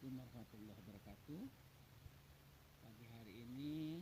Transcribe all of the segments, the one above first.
Assalamualaikum warahmatullahi wabarakatuh. Pagi hari ini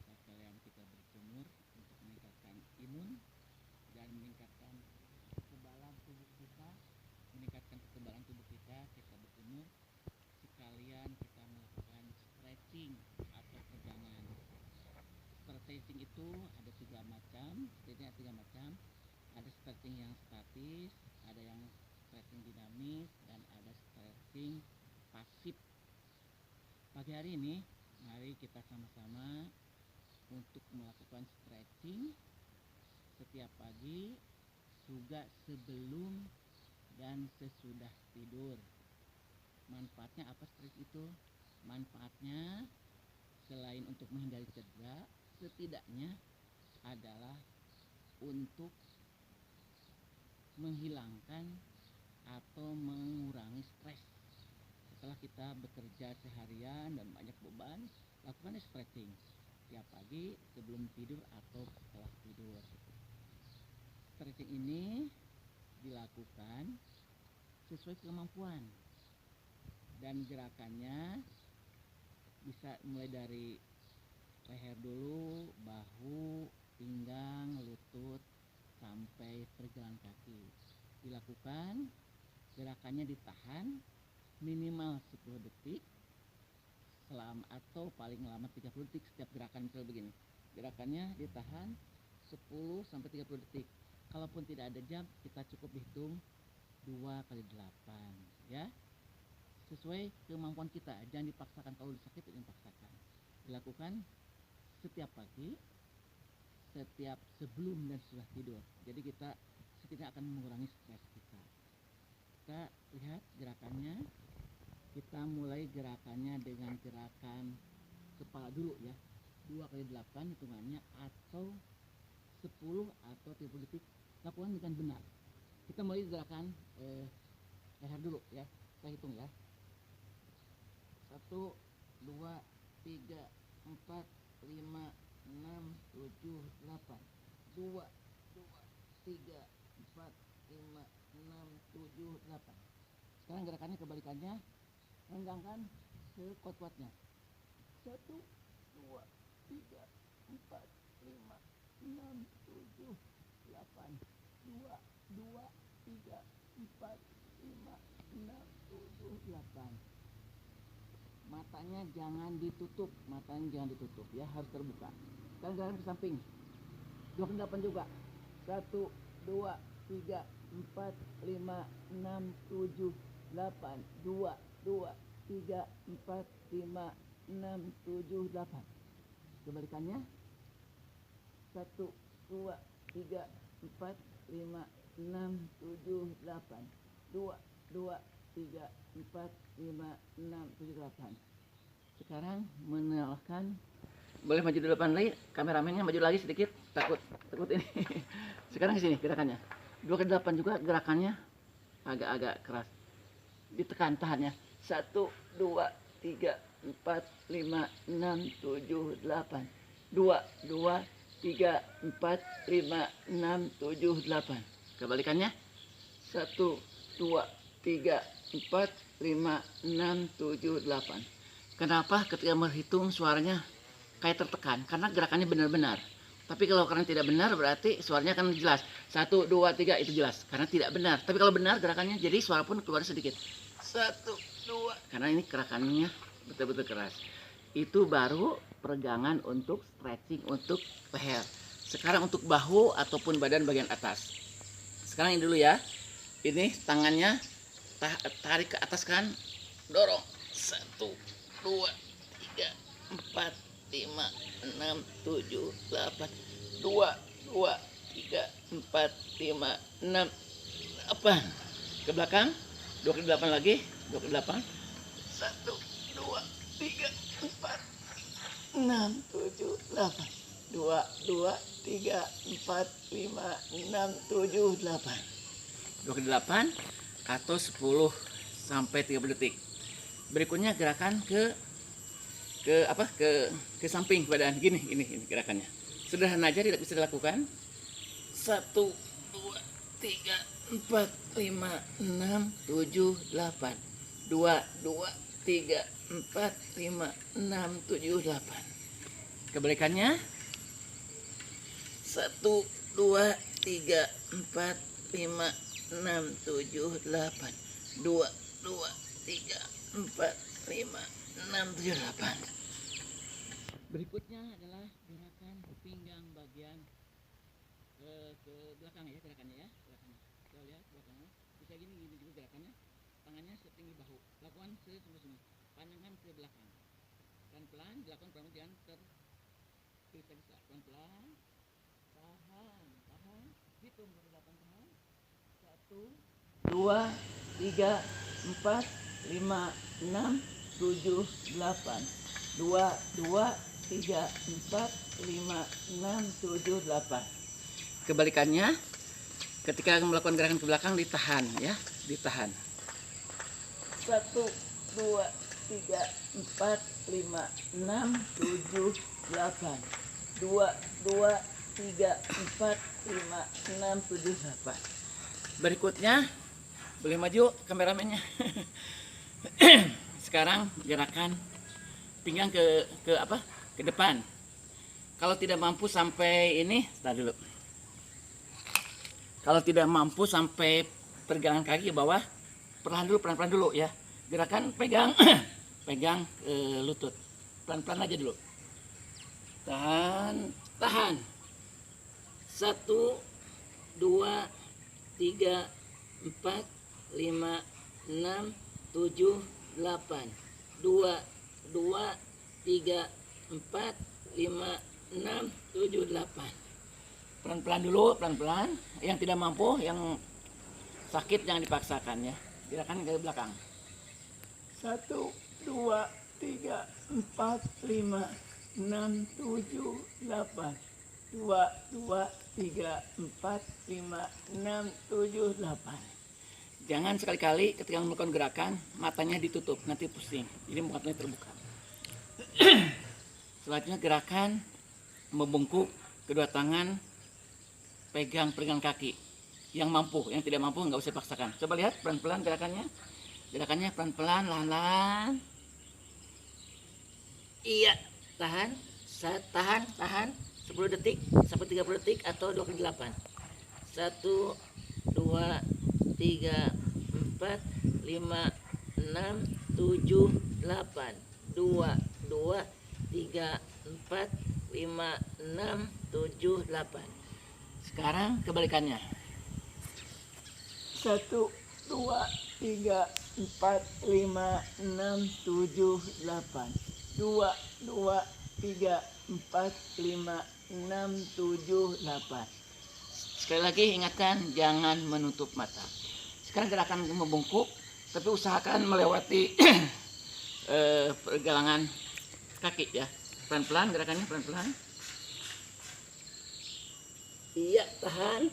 sekalian kita berjemur untuk meningkatkan imun dan meningkatkan kekebalan tubuh kita. Kita berjemur sekalian kita melakukan stretching atau peregangan. Stretching itu ada tiga macam. Ada stretching yang statis, ada yang stretching dinamis, dan ada stretching pasif. Pagi hari ini mari kita sama-sama untuk melakukan stretching setiap pagi, juga sebelum dan sesudah tidur. Manfaatnya apa stretching itu? Manfaatnya selain untuk menghindari cedera, setidaknya adalah untuk menghilangkan atau mengurangi stres. Setelah kita bekerja seharian dan banyak beban, lakukan stretching tiap pagi sebelum tidur atau setelah tidur. Stretching ini dilakukan sesuai kemampuan, dan gerakannya bisa mulai dari leher dulu, bahu, pinggang, lutut, sampai pergelangan kaki. Dilakukan, gerakannya ditahan minimal 10 detik atau paling lama 30 detik setiap gerakan. Misalnya begini, gerakannya ditahan 10 sampai 30 detik. Kalaupun tidak ada jam, kita cukup hitung 2 kali 8 ya. Sesuai kemampuan kita, jangan dipaksakan. Kalau sakit jangan dipaksakan. Dilakukan setiap pagi, setiap sebelum dan setelah tidur. Jadi kita setidaknya akan mengurangi stres kita. Kita lihat gerakannya. Kita mulai gerakannya dengan gerakan kepala dulu ya. 2 kali 8 hitungannya, atau 10 atau 30 detik. Lakukan dengan benar. Kita mulai gerakan leher dulu ya. Saya hitung ya. 1, 2, 3, 4, 5, 6, 7, 8. 2, 3, 4, 5, 6, 7, 8. Sekarang gerakannya kebalikannya. Renggangkan sekuat-kuatnya. 1, 2, 3, 4, 5, 6, 7, 8. 2, 3, 4, 5, 6, 7, 8. Matanya jangan ditutup ya, harus terbuka. Sekarang gerakan ke samping. 2 kali 8 juga. 1, 2, 3, 4, 5, 6, 7, 8. 2, 3, 4, 5, 6, 7, 8. Kebalikannya. 1, 2, 3, 4, 5, 6, 7, 8. 2, 3, 4, 5, 6, 7, 8. Sekarang menelahkan. Boleh maju di depan lagi, kameramennya maju lagi sedikit, takut ini. Sekarang ke sini gerakannya. 2 kali 8 juga, gerakannya agak keras. Ditekan tahannya. 1, 2, 3, 4, 5, 6, 7, 8. 2, 3, 4, 5, 6, 7, 8. Kebalikannya. 1, 2, 3, 4, 5, 6, 7, 8. Kenapa ketika berhitung suaranya kayak tertekan? Karena gerakannya benar-benar. Tapi kalau karena tidak benar, berarti suaranya akan jelas. 1, 2, 3 itu jelas karena tidak benar. Tapi kalau benar gerakannya, jadi suara pun keluar sedikit. 1, 2, karena ini gerakannya betul-betul keras. Itu baru peregangan untuk stretching untuk leher. Sekarang untuk bahu ataupun badan bagian atas. Sekarang ini dulu ya. Ini tangannya tarik ke atas kan, dorong. 1, 2, 3, 4, 5, 6, 7, 8. 2, 3, 4, 5, 6, 8. Ke belakang. 2 kali 8 lagi. 2 kali 8. 1, 2, 3, 4, 6, 7, 8. 2, 3, 4, 5, 6, 7, 8. 2 kali 8 atau 10 sampai 30 detik. Berikutnya gerakan ke samping badan, gini gerakannya. Sederhana aja, tidak bisa dilakukan. 1, 2, 3, 4, 5, 6, 7, 8. 3, 4, 5, 6, 7, 8. Kebalikannya 1, 2, 3, 4, 5, 6, 7, 8. 2, 3, 4, 5, 6, 7, 8. Berikutnya adalah gerakan pinggang bagian ke belakang ya, gerakannya ya, gerakannya. Kita lihat belakangnya. Bisa gini juga gerakannya. Tangannya setinggi bahu. Lakukan sesungguh-sungguh. Pandangan ke belakang. Pelan-pelan dilakukan, pelan jangan tergesa-gesa. Pelan-pelan. Tahan. Hitung dari 8, tahan. 1, 2, 3, 4, 5, 6, 7, 8. 2, 3, 4, 5, 6, 7, 8. Kebalikannya, ketika melakukan gerakan ke belakang ditahan ya, ditahan. 1, 2, 3, 4, 5, 6, 7, 8. 2, 3, 4, 5, 6, 7, 8. Berikutnya, boleh maju kameramennya. Sekarang gerakan pinggang ke depan. Kalau tidak mampu sampai ini, tahan dulu. Kalau tidak mampu sampai pergelangan kaki ke bawah, pelan-pelan dulu ya. Gerakan pegang pegang lutut. Pelan-pelan aja dulu. Tahan. 1, 2, 3, 4, 5, 6, 7, 8. 2, 3, 4, 5, 6, 7, 8. Pelan-pelan dulu, pelan-pelan. Yang tidak mampu, yang sakit jangan dipaksakan ya. Gerakan ke belakang. 1, 2, 3, 4, 5, 6, 7, 8. 2, 3, 4, 5, 6, 7, 8. Jangan sekali-kali ketika melakukan gerakan matanya ditutup, nanti pusing. Jadi matanya terbuka. Selanjutnya gerakan membungkuk, kedua tangan pegang kaki. Yang mampu, yang tidak mampu nggak usah paksakan. Coba lihat pelan-pelan gerakannya. Gerakannya pelan-pelan, lahan-lahan. Iya, tahan. 10 detik sampai 30 detik atau 28. 1, 2, 3, 4, 5, 6, 7, 8. 2, 3, 4, 5, 6, 7, 8. Sekarang kebalikannya. 1, 2, 3, 4, 5, 6, 7, 8. 2, 3, 4, 5, 6, 7, 8. Sekali lagi ingatkan jangan menutup mata. Sekarang gerakan membungkuk, tapi usahakan melewati pergelangan kaki ya. Pelan-pelan gerakannya, pelan-pelan. Iya, tahan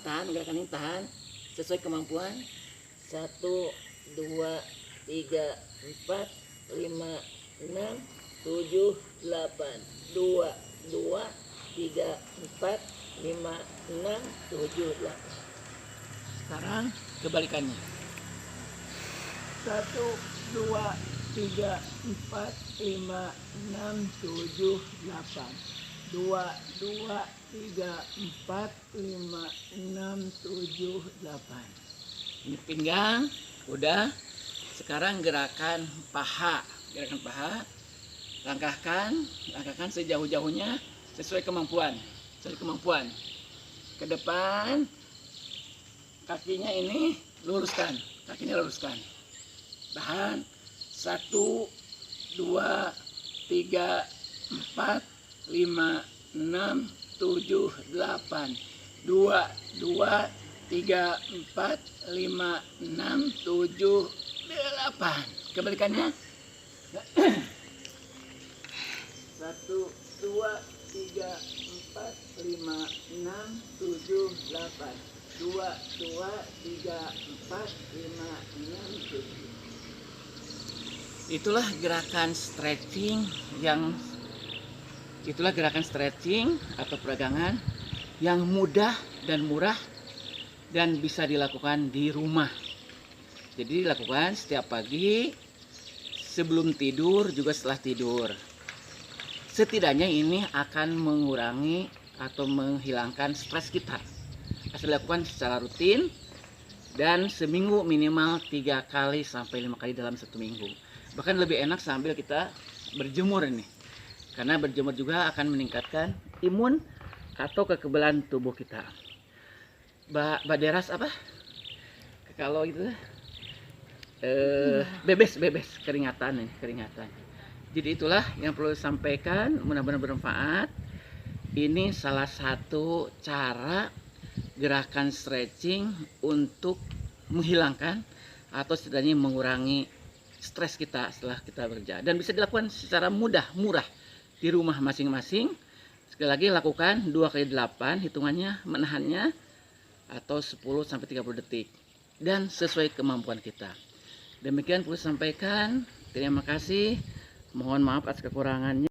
gerakan ini, tahan sesuai kemampuan. 1, 2, 3, 4, 5, 6, 7, 8. 2, 3, 4, 5, 6, 7, 8. Sekarang kebalikannya. 1, 2, 3, 4, 5, 6, 7, 8. 2, 3, 4, 5, 6, 7, 8. Ini pinggang, udah. Sekarang gerakan paha. Langkahkan sejauh-jauhnya sesuai kemampuan. Ke depan, kakinya ini luruskan. Tahan. 1, 2, 3, 4, 5, 6, 7, 8. 2, 3, 4, 5, 6, 7, 8. Kebalikannya. 1, 2, 3, 4, 5, 6, 7, 8. 2, 3, 4, 5, 6, 7. Itulah gerakan stretching atau peregangan yang mudah dan murah dan bisa dilakukan di rumah. Jadi dilakukan setiap pagi, sebelum tidur juga setelah tidur. Setidaknya ini akan mengurangi atau menghilangkan stres kita. Asal dilakukan secara rutin dan seminggu minimal 3 kali sampai 5 kali dalam 1 minggu. Bahkan lebih enak sambil kita berjemur ini. Karena berjemur juga akan meningkatkan imun atau kekebalan tubuh kita. Mbak Deras apa? Kalau itu bebes keringatan nih, keringatan. Jadi itulah yang perlu disampaikan, mudah-mudahan bermanfaat. Ini salah satu cara gerakan stretching untuk menghilangkan atau setidaknya mengurangi stres kita setelah kita bekerja, dan bisa dilakukan secara mudah, murah di rumah masing-masing. Sekali lagi lakukan 2 kali 8 hitungannya, menahannya atau 10 sampai 30 detik dan sesuai kemampuan kita. Demikian perlu sampaikan. Terima kasih. Mohon maaf atas kekurangannya.